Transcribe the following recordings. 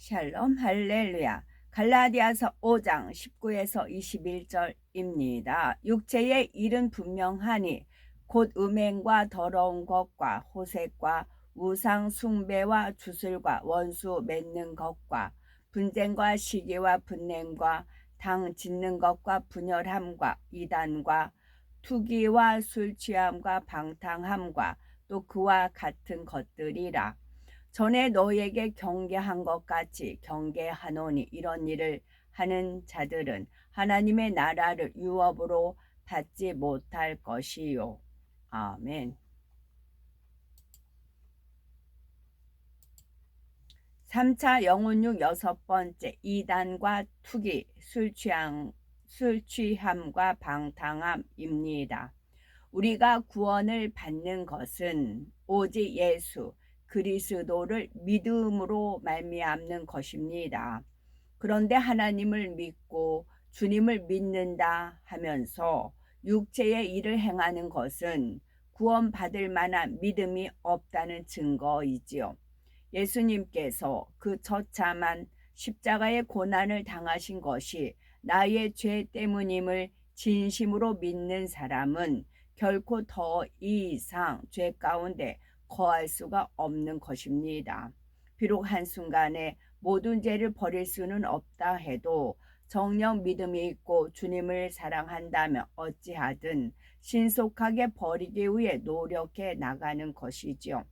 샬롬 할렐루야. 갈라디아서 5장 19에서 21절입니다. 육체의 일은 분명하니 곧 음행과 더러운 것과 호색과 우상 숭배와 주술과 원수 맺는 것과 분쟁과 시기와 분냄과 당 짓는 것과 분열함과 이단과 투기와 술 취함과 방탕함과 또 그와 같은 것들이라. 전에 너희에게 경계한 것 같이 경계하노니 이런 일을 하는 자들은 하나님의 나라를 유업으로 받지 못할 것이요. 아멘. 3차 영혼육 여섯 번째, 이단과 투기, 술 취함과 방탕함입니다. 우리가 구원을 받는 것은 오직 예수 그리스도를 믿음으로 말미암는 것입니다. 그런데 하나님을 믿고 주님을 믿는다 하면서 육체의 일을 행하는 것은 구원받을 만한 믿음이 없다는 증거이지요. 예수님께서 그 처참한 십자가의 고난을 당하신 것이 나의 죄 때문임을 진심으로 믿는 사람은 결코 더 이상 죄 가운데 거할 수가 없는 것입니다. 비록 한순간에 모든 죄를 버릴 수는 없다 해도 정녕 믿음이 있고 주님을 사랑한다면 어찌하든 신속하게 버리기 위해 노력해 나가는 것이지요.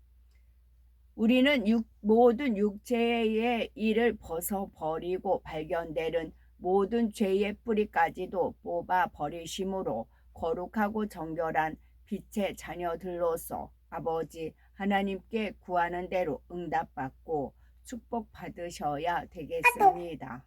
우리는 모든 육체의 일을 벗어버리고 발견되는 모든 죄의 뿌리까지도 뽑아버리심으로 거룩하고 정결한 빛의 자녀들로서 아버지 하나님께 구하는 대로 응답받고 축복받으셔야 되겠습니다.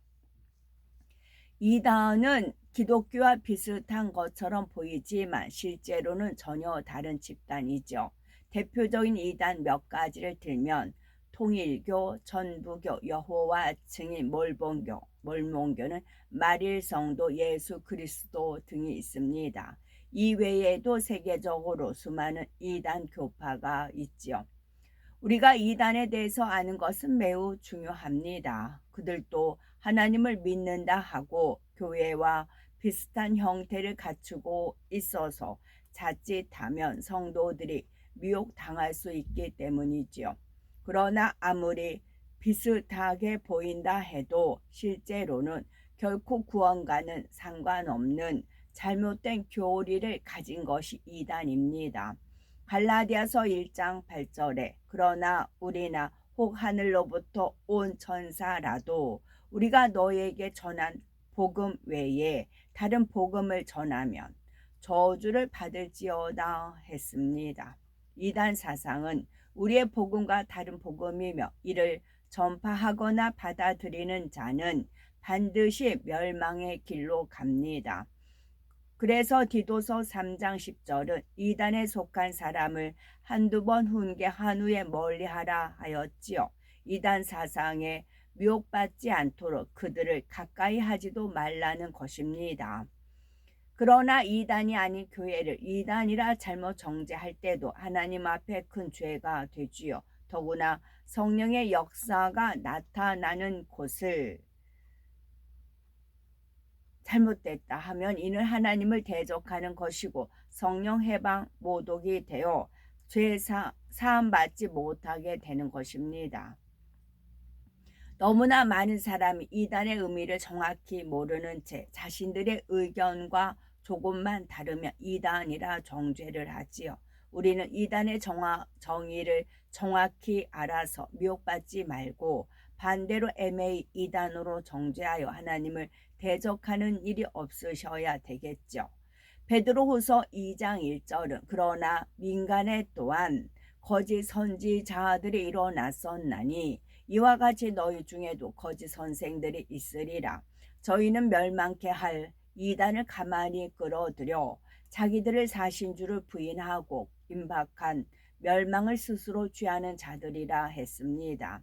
이단은 기독교와 비슷한 것처럼 보이지만 실제로는 전혀 다른 집단이죠. 대표적인 이단 몇 가지를 들면 통일교, 전부교, 여호와 증인, 몰몬교는 말일성도, 예수 그리스도 등이 있습니다. 이외에도 세계적으로 수많은 이단 교파가 있지요. 우리가 이단에 대해서 아는 것은 매우 중요합니다. 그들도 하나님을 믿는다 하고 교회와 비슷한 형태를 갖추고 있어서 자칫하면 성도들이 미혹당할 수 있기 때문이지요. 그러나 아무리 비슷하게 보인다 해도 실제로는 결코 구원과는 상관없는 잘못된 교리를 가진 것이 이단입니다. 갈라디아서 1장 8절에 그러나 우리나 혹 하늘로부터 온 천사라도 우리가 너에게 전한 복음 외에 다른 복음을 전하면 저주를 받을지어다 했습니다. 이단 사상은 우리의 복음과 다른 복음이며 이를 전파하거나 받아들이는 자는 반드시 멸망의 길로 갑니다. 그래서 디도서 3장 10절은 이단에 속한 사람을 한두 번 훈계한 후에 멀리하라 하였지요. 이단 사상에 미혹받지 않도록 그들을 가까이 하지도 말라는 것입니다. 그러나 이단이 아닌 교회를 이단이라 잘못 정죄할 때도 하나님 앞에 큰 죄가 되지요. 더구나 성령의 역사가 나타나는 곳을 잘못됐다 하면 이는 하나님을 대적하는 것이고 성령 해방 모독이 되어 죄 사함 받지 못하게 되는 것입니다. 너무나 많은 사람이 이단의 의미를 정확히 모르는 채 자신들의 의견과 조금만 다르면 이단이라 정죄를 하지요. 우리는 이단의 정의를 정확히 알아서 미혹받지 말고 반대로 애매히 이단으로 정죄하여 하나님을 대적하는 일이 없으셔야 되겠죠. 베드로후서 2장 1절은 그러나 민간에 또한 거짓 선지자들이 일어났었나니 이와 같이 너희 중에도 거짓 선생들이 있으리라. 저희는 멸망케 할 이단을 가만히 끌어들여 자기들을 사신주를 부인하고 임박한 멸망을 스스로 취하는 자들이라 했습니다.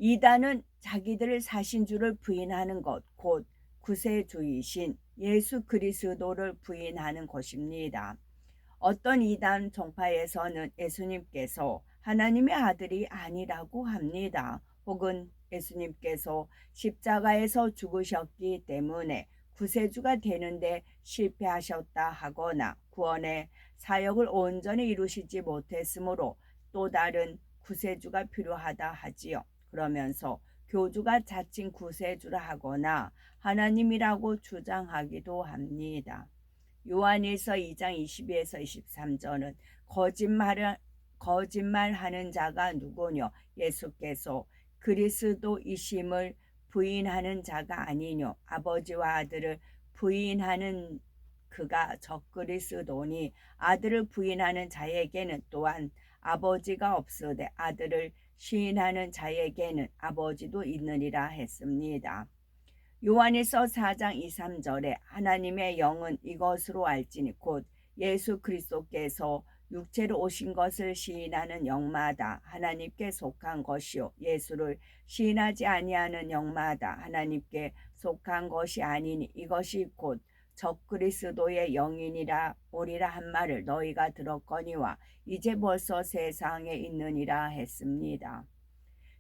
이단은 자기들을 사신주를 부인하는 것, 곧 구세주이신 예수 그리스도를 부인하는 것입니다. 어떤 이단 종파에서는 예수님께서 하나님의 아들이 아니라고 합니다. 혹은 예수님께서 십자가에서 죽으셨기 때문에 구세주가 되는데 실패하셨다 하거나 구원의 사역을 온전히 이루시지 못했으므로 또 다른 구세주가 필요하다 하지요. 그러면서 교주가 자칭 구세주라 하거나 하나님이라고 주장하기도 합니다. 요한일서 2장 22에서 23절은 거짓말하는 자가 누구뇨? 예수께서 그리스도이심을 부인하는 자가 아니뇨? 아버지와 아들을 부인하는 그가 적그리스도니 아들을 부인하는 자에게는 또한 아버지가 없으되 아들을 시인하는 자에게는 아버지도 있느니라 했습니다. 요한일서 4장 2, 3절에 하나님의 영은 이것으로 알지니 곧 예수 그리스도께서 육체로 오신 것을 시인하는 영마다 하나님께 속한 것이요 예수를 시인하지 아니하는 영마다 하나님께 속한 것이 아니니 이것이 곧 적그리스도의 영이니라 오리라 한 말을 너희가 들었거니와 이제 벌써 세상에 있느니라 했습니다.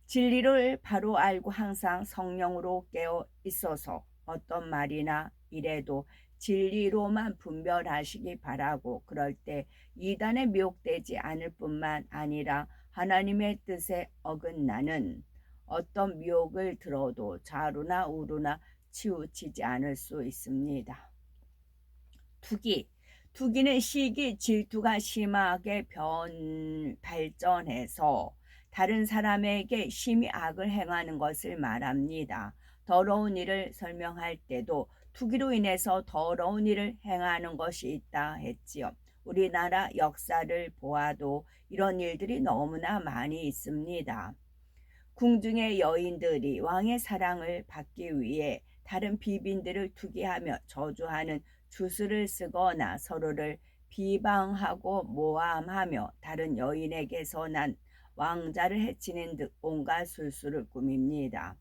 진리를 바로 알고 항상 성령으로 깨어 있어서 어떤 말이나 이래도 진리로만 분별하시기 바라고 그럴 때 이단에 미혹되지 않을 뿐만 아니라 하나님의 뜻에 어긋나는 어떤 미혹을 들어도 좌루나 우루나 치우치지 않을 수 있습니다. 투기는 시기 질투가 심하게 발전해서 다른 사람에게 심히 악을 행하는 것을 말합니다. 더러운 일을 설명할 때도 투기로 인해서 더러운 일을 행하는 것이 있다 했지요. 우리나라 역사를 보아도 이런 일들이 너무나 많이 있습니다. 궁중의 여인들이 왕의 사랑을 받기 위해 다른 비빈들을 투기하며 저주하는 주술을 쓰거나 서로를 비방하고 모함하며 다른 여인에게서 난 왕자를 해치는 듯 온갖 술수를 꾸밉니다.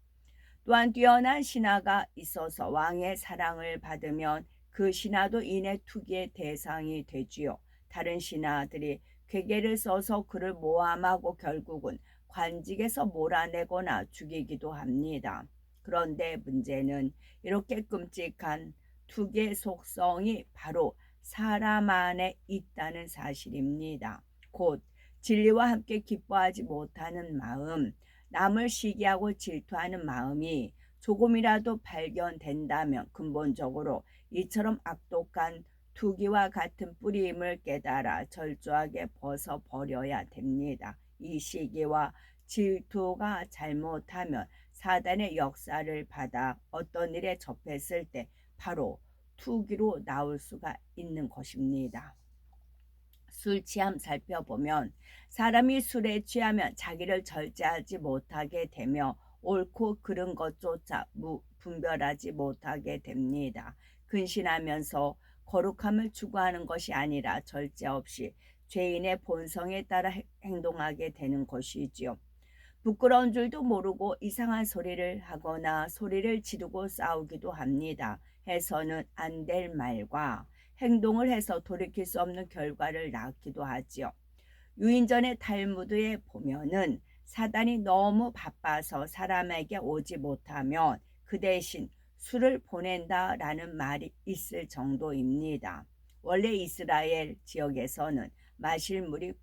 또한 뛰어난 신하가 있어서 왕의 사랑을 받으면 그 신하도 이내 투기의 대상이 되지요. 다른 신하들이 괴계를 써서 그를 모함하고 결국은 관직에서 몰아내거나 죽이기도 합니다. 그런데 문제는 이렇게 끔찍한 투기의 속성이 바로 사람 안에 있다는 사실입니다. 곧 진리와 함께 기뻐하지 못하는 마음, 남을 시기하고 질투하는 마음이 조금이라도 발견된다면 근본적으로 이처럼 악독한 투기와 같은 뿌리임을 깨달아 철저하게 벗어버려야 됩니다. 이 시기와 질투가 잘못하면 사단의 역사를 받아 어떤 일에 접했을 때 바로 투기로 나올 수가 있는 것입니다. 술 취함 살펴보면 사람이 술에 취하면 자기를 절제하지 못하게 되며 옳고 그른 것조차 분별하지 못하게 됩니다. 근신하면서 거룩함을 추구하는 것이 아니라 절제 없이 죄인의 본성에 따라 행동하게 되는 것이지요. 부끄러운 줄도 모르고 이상한 소리를 하거나 소리를 지르고 싸우기도 합니다. 해서는 안 될 말과 행동을 해서 돌이킬 수 없는 결과를 낳기도 하지요. 유인전의 탈무드에 보면은 사단이 너무 바빠서 사람에게 오지 못하면 그 대신 술을 보낸다라는 말이 있을 정도입니다. 원래 이스라엘 지역에서는 마실 물이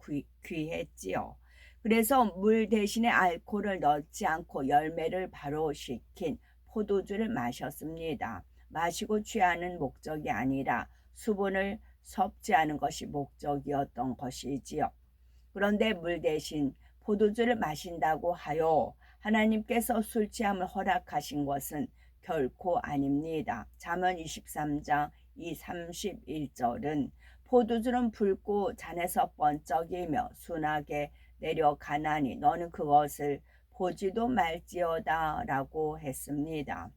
귀했지요. 그래서 물 대신에 알코올을 넣지 않고 열매를 발효시킨 포도주를 마셨습니다. 마시고 취하는 목적이 아니라 수분을 섭취하는 것이 목적이었던 것이지요. 그런데 물 대신 포도주를 마신다고 하여 하나님께서 술 취함을 허락하신 것은 결코 아닙니다. 잠언 23장 31절은 포도주는 붉고 잔에서 번쩍이며 순하게 내려가나니 너는 그것을 보지도 말지어다 라고 했습니다.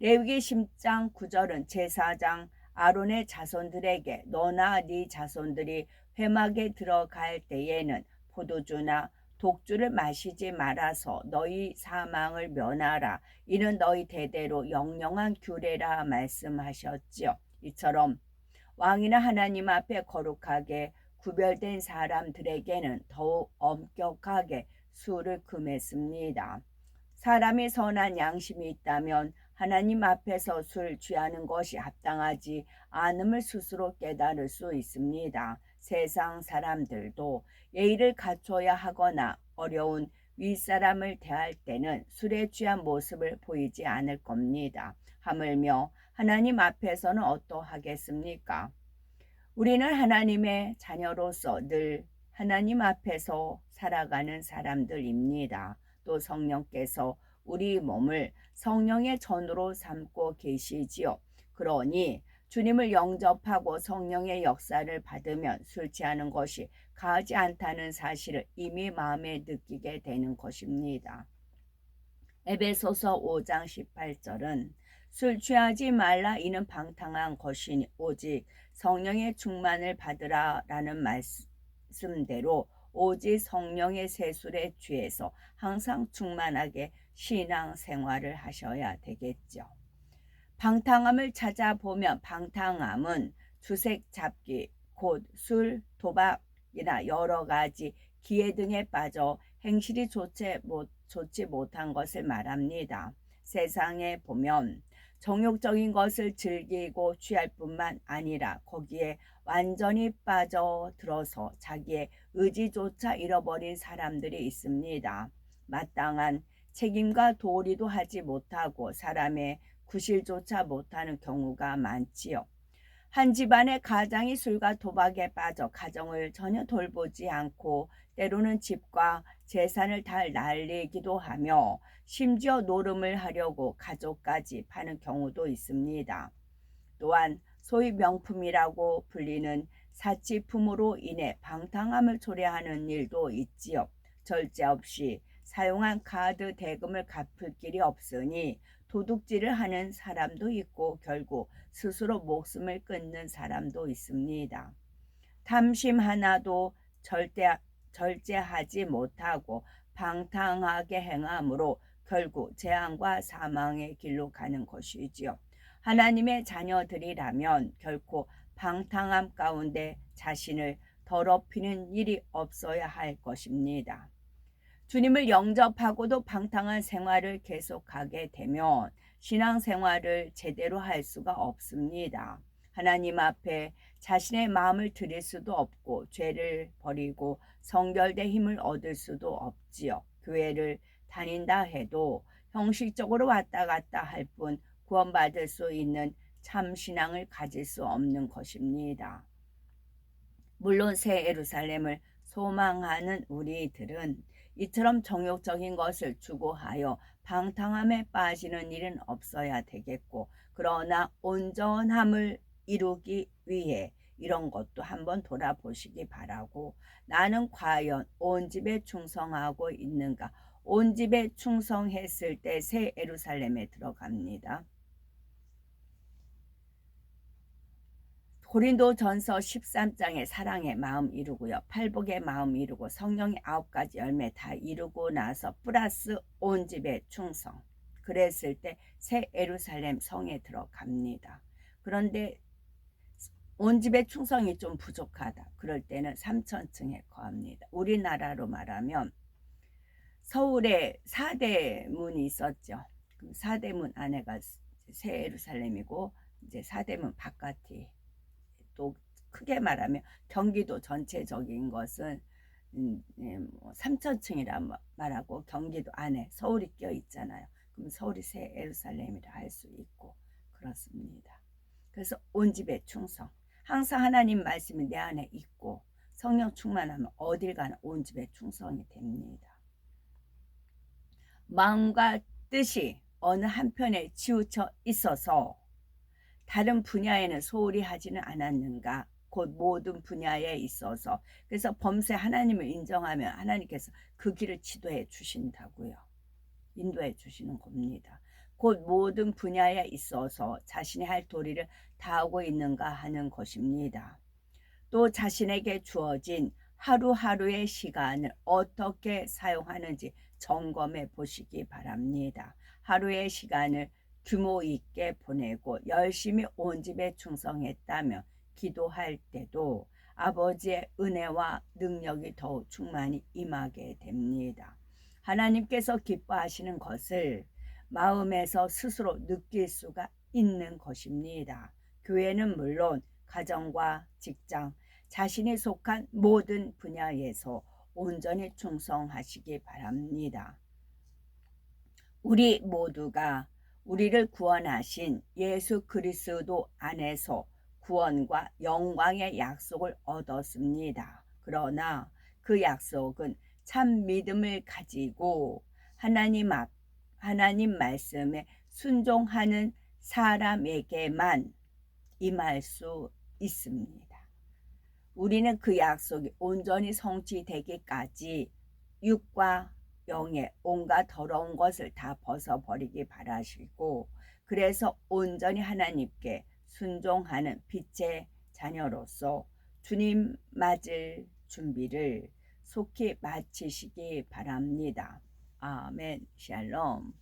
레위기 10장 9절은 제사장 아론의 자손들에게 너나 네 자손들이 회막에 들어갈 때에는 포도주나 독주를 마시지 말아서 너희 사망을 면하라. 이는 너희 대대로 영영한 규례라 말씀하셨지요. 이처럼 왕이나 하나님 앞에 거룩하게 구별된 사람들에게는 더욱 엄격하게 술을 금했습니다. 사람이 선한 양심이 있다면 하나님 앞에서 술 취하는 것이 합당하지 않음을 스스로 깨달을 수 있습니다. 세상 사람들도 예의를 갖춰야 하거나 어려운 윗사람을 대할 때는 술에 취한 모습을 보이지 않을 겁니다. 하물며 하나님 앞에서는 어떠하겠습니까? 우리는 하나님의 자녀로서 늘 하나님 앞에서 살아가는 사람들입니다. 또 성령께서 우리 몸을 성령의 전으로 삼고 계시지요. 그러니 주님을 영접하고 성령의 역사를 받으면 술 취하는 것이 가하지 않다는 사실을 이미 마음에 느끼게 되는 것입니다. 에베소서 5장 18절은 술 취하지 말라 이는 방탕한 것이니 오직 성령의 충만을 받으라 라는 말씀대로 오직 성령의 세술에 취해서 항상 충만하게 신앙생활을 하셔야 되겠죠. 방탕함을 찾아보면 방탕함은 주색 잡기, 곧 술, 도박이나 여러 가지 기회 등에 빠져 행실이 좋지 못한 것을 말합니다. 세상에 보면 정욕적인 것을 즐기고 취할 뿐만 아니라 거기에 완전히 빠져들어서 자기의 의지조차 잃어버린 사람들이 있습니다. 마땅한 책임과 도리도 하지 못하고 사람의 구실조차 못하는 경우가 많지요. 한 집안의 가장이 술과 도박에 빠져 가정을 전혀 돌보지 않고 때로는 집과 재산을 다 날리기도 하며 심지어 노름을 하려고 가족까지 파는 경우도 있습니다. 또한 소위 명품이라고 불리는 사치품으로 인해 방탕함을 초래하는 일도 있지요. 절제 없이 사용한 카드 대금을 갚을 길이 없으니 도둑질을 하는 사람도 있고 결국 스스로 목숨을 끊는 사람도 있습니다. 탐심 하나도 절제하지 못하고 방탕하게 행함으로 결국 재앙과 사망의 길로 가는 것이지요. 하나님의 자녀들이라면 결코 방탕함 가운데 자신을 더럽히는 일이 없어야 할 것입니다. 주님을 영접하고도 방탕한 생활을 계속하게 되면 신앙생활을 제대로 할 수가 없습니다. 하나님 앞에 자신의 마음을 드릴 수도 없고 죄를 버리고 성결된 힘을 얻을 수도 없지요. 교회를 다닌다 해도 형식적으로 왔다 갔다 할 뿐 구원받을 수 있는 참 신앙을 가질 수 없는 것입니다. 물론 새 예루살렘을 소망하는 우리들은 이처럼 정욕적인 것을 추구하여 방탕함에 빠지는 일은 없어야 되겠고, 그러나 온전함을 이루기 위해 이런 것도 한번 돌아보시기 바라고, 나는 과연 온 집에 충성하고 있는가? 온 집에 충성했을 때 새 예루살렘에 들어갑니다. 고린도전서 13장에 사랑의 마음 이루고요. 팔복의 마음 이루고 성령의 9가지 열매 다 이루고 나서 플러스 온 집의 충성. 그랬을 때 새 예루살렘 성에 들어갑니다. 그런데 온 집의 충성이 좀 부족하다. 그럴 때는 3천층에 거합니다. 우리나라로 말하면 서울에 4대문이 있었죠. 그 4대문 안에가 새 예루살렘이고 이제 4대문 바깥이 또 크게 말하면 경기도 전체적인 것은 3천층이라 말하고 경기도 안에 서울이 껴 있잖아요. 그럼 서울이 새 예루살렘이라 할 수 있고 그렇습니다. 그래서 온 집에 충성. 항상 하나님 말씀이 내 안에 있고 성령 충만하면 어딜 가나 온 집에 충성이 됩니다. 마음과 뜻이 어느 한편에 치우쳐 있어서 다른 분야에는 소홀히 하지는 않았는가? 곧 모든 분야에 있어서. 그래서 범세 하나님을 인정하면 하나님께서 그 길을 지도해 주신다고요. 인도해 주시는 겁니다. 곧 모든 분야에 있어서 자신이 할 도리를 다하고 있는가 하는 것입니다. 또 자신에게 주어진 하루하루의 시간을 어떻게 사용하는지 점검해 보시기 바랍니다. 하루의 시간을 규모 있게 보내고 열심히 온 집에 충성했다면 기도할 때도 아버지의 은혜와 능력이 더욱 충만히 임하게 됩니다. 하나님께서 기뻐하시는 것을 마음에서 스스로 느낄 수가 있는 것입니다. 교회는 물론 가정과 직장, 자신이 속한 모든 분야에서 온전히 충성하시기 바랍니다. 우리 모두가 우리를 구원하신 예수 그리스도 안에서 구원과 영광의 약속을 얻었습니다. 그러나 그 약속은 참 믿음을 가지고 하나님 말씀에 순종하는 사람에게만 임할 수 있습니다. 우리는 그 약속이 온전히 성취되기까지 육과 영의 온갖 더러운 것을 다 벗어버리기 바라시고, 그래서 온전히 하나님께 순종하는 빛의 자녀로서 주님 맞을 준비를 속히 마치시기 바랍니다. 아멘. 샬롬.